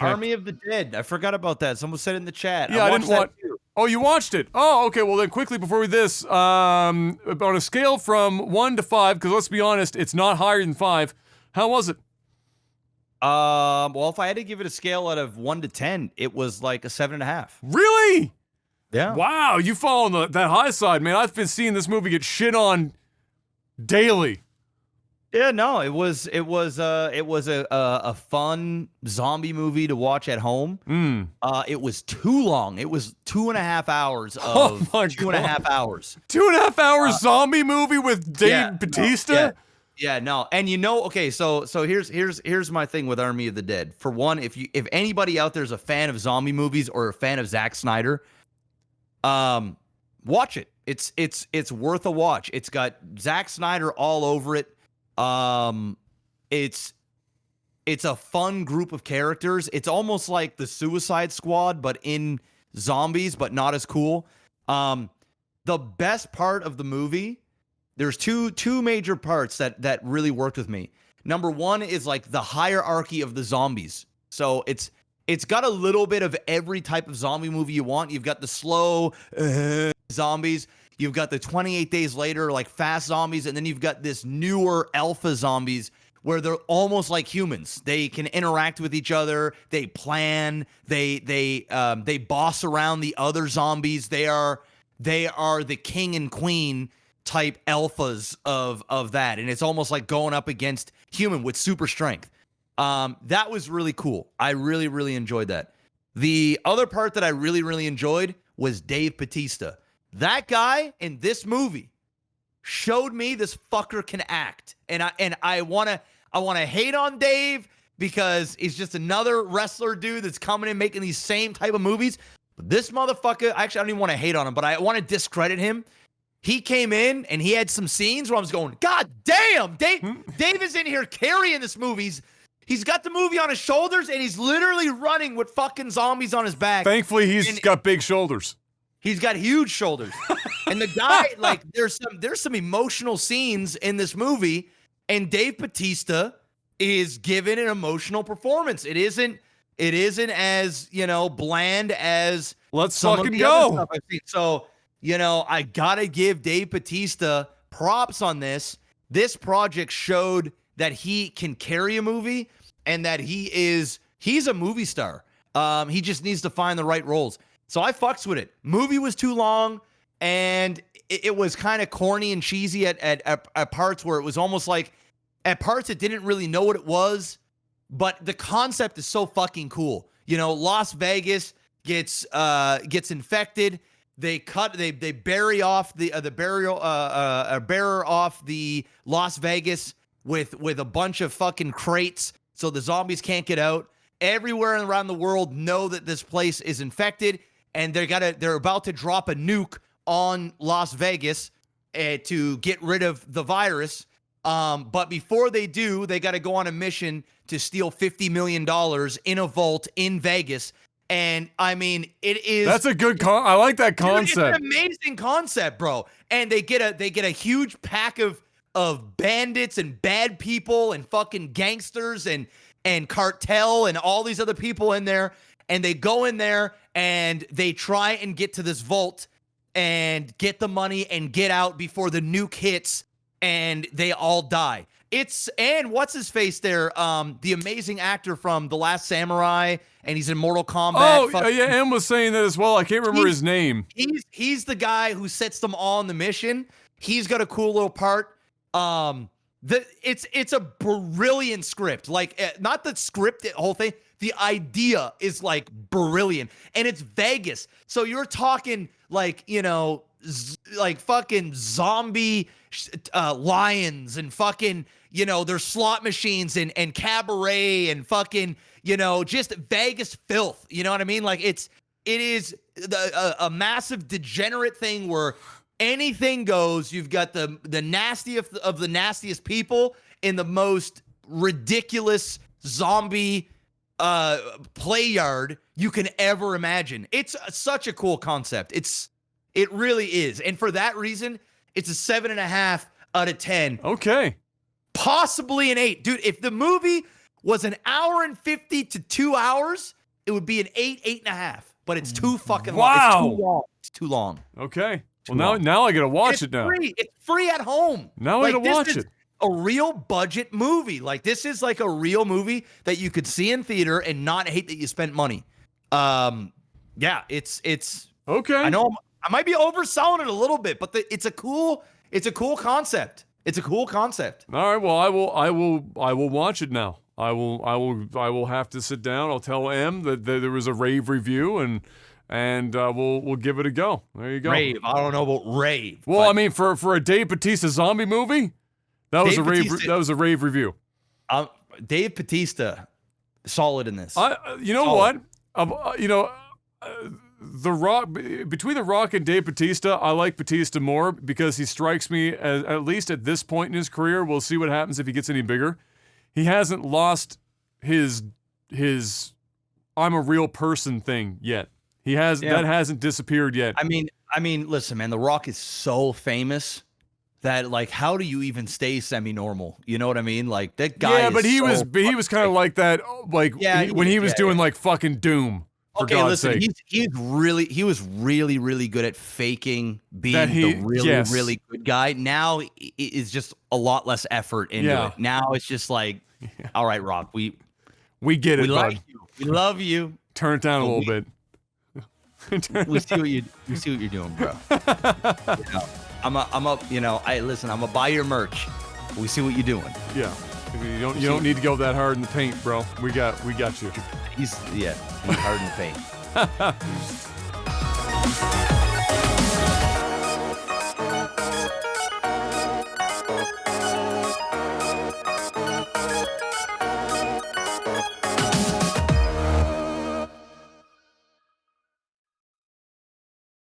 Army of the Dead. I forgot about that. Someone said it in the chat. Yeah, I didn't watched watch. that too. Oh, you watched it? Oh, okay. Well, then quickly before we this, on a scale from 1 to 5, because let's be honest, it's not higher than 5. How was it? Well, if I had to give it a scale out of 1 to 10, it was like a 7.5. Really? Yeah. Wow, you fall on that high side, man. I've been seeing this movie get shit on daily. Yeah, no, it was a fun zombie movie to watch at home. It was too long. It was 2.5 hours of 2.5 hours. 2.5 hours zombie movie with Dave Bautista? Yeah, no. And okay, so here's my thing with Army of the Dead. For one, if anybody out there is a fan of zombie movies or a fan of Zack Snyder, watch it. It's worth a watch. It's got Zack Snyder all over it. It's a fun group of characters. It's almost like the Suicide Squad, but in zombies, but not as cool. The best part of the movie, there's two major parts that really worked with me. Number one is like the hierarchy of the zombies. So it's got a little bit of every type of zombie movie you want. You've got the slow zombies. You've got the 28 days later, like fast zombies. And then you've got this newer alpha zombies where they're almost like humans. They can interact with each other. They plan. They boss around the other zombies. They are the king and queen type alphas of that. And it's almost like going up against human with super strength. That was really cool. I really, really enjoyed that. The other part that I really, really enjoyed was Dave Bautista. That guy in this movie showed me this fucker can act. And I wanna hate on Dave because he's just another wrestler dude that's coming in making these same type of movies. But this motherfucker, actually, I don't even want to hate on him, but I want to discredit him. He came in and he had some scenes where I was going, God damn, Dave is in here carrying this movie. He's got the movie on his shoulders and he's literally running with fucking zombies on his back. Thankfully, he's got big shoulders. He's got huge shoulders. And the guy, like, there's some emotional scenes in this movie, and Dave Bautista is giving an emotional performance. It isn't as, bland as Let's some fucking of the go. other stuff I've seen. So, I gotta give Dave Bautista props on this. This project showed that he can carry a movie and that he's a movie star. He just needs to find the right roles. So I fucks with it. Movie was too long, and it was kind of corny and cheesy at parts where it was almost like, at parts it didn't really know what it was, but the concept is so fucking cool. Las Vegas gets infected. They bury off the Las Vegas with a bunch of fucking crates so the zombies can't get out. Everywhere around the world know that this place is infected, and they're about to drop a nuke on Las Vegas to get rid of the virus. But before they do, they got to go on a mission to steal $50 million in a vault in Vegas. And I mean, it is. That's a good I like that concept. Dude, it's an amazing concept, bro. And they get a huge pack of bandits and bad people and fucking gangsters and cartel and all these other people in there. And they go in there and they try and get to this vault and get the money and get out before the nuke hits, and they all die. And what's his face there? The amazing actor from The Last Samurai, and he's in Mortal Kombat. Oh, yeah, Em was saying that as well. I can't remember his name. He's the guy who sets them all on the mission. He's got a cool little part. It's a brilliant script. Like, not the script, the whole thing. The idea is like brilliant, and it's Vegas. So you're talking like, like fucking zombie lions and fucking, there's slot machines and cabaret and fucking, just Vegas filth. You know what I mean? Like it is a massive degenerate thing where anything goes. You've got the nastiest of the nastiest people in the most ridiculous zombie play yard you can ever imagine. It's such a cool concept. It really is. And for that reason, it's a 7.5 out of 10. Okay. Possibly an 8. Dude, if the movie was an hour and 50 to 2 hours, it would be an 8.5. But it's too fucking long. It's too long. It's too long. Okay. Well, now I gotta watch it now. Free. It's free at home. Now I gotta watch it. A real budget movie. Like, this is like a real movie that you could see in theater and not hate that you spent money. Yeah, it's okay. I know I might be overselling it a little bit, but it's a cool concept. It's a cool concept. All right. Well, I will watch it now. I will have to sit down. I'll tell M that there was a rave review, and we'll give it a go. There you go. Rave. I don't know about rave. Well, I mean, for a Dave Bautista zombie movie, that was a rave review. Dave Bautista, solid in this. You know solid. what? The Rock, between The Rock and Dave Bautista, I like Bautista more because he strikes me as, at least at this point in his career, we'll see what happens if he gets any bigger. He hasn't lost his I'm a real person thing yet. That hasn't disappeared yet. I mean, listen, man, The Rock is so famous that, like, how do you even stay semi-normal? You know what I mean? Like, that guy. Yeah, but he was kind of like that, like when he was doing like fucking Doom. For God's sake. He was really good at faking being the really good guy. Now it's just a lot less effort into it. Now it's just like, all right, Rock, we get it, like bud. you. We love you. Turn it down a little bit. We see what you're doing, bro. I'm up. You know, I'm gonna buy your merch. We see what you're doing. Yeah. You don't need to go that hard in the paint, bro. We got you. He's hard in the paint.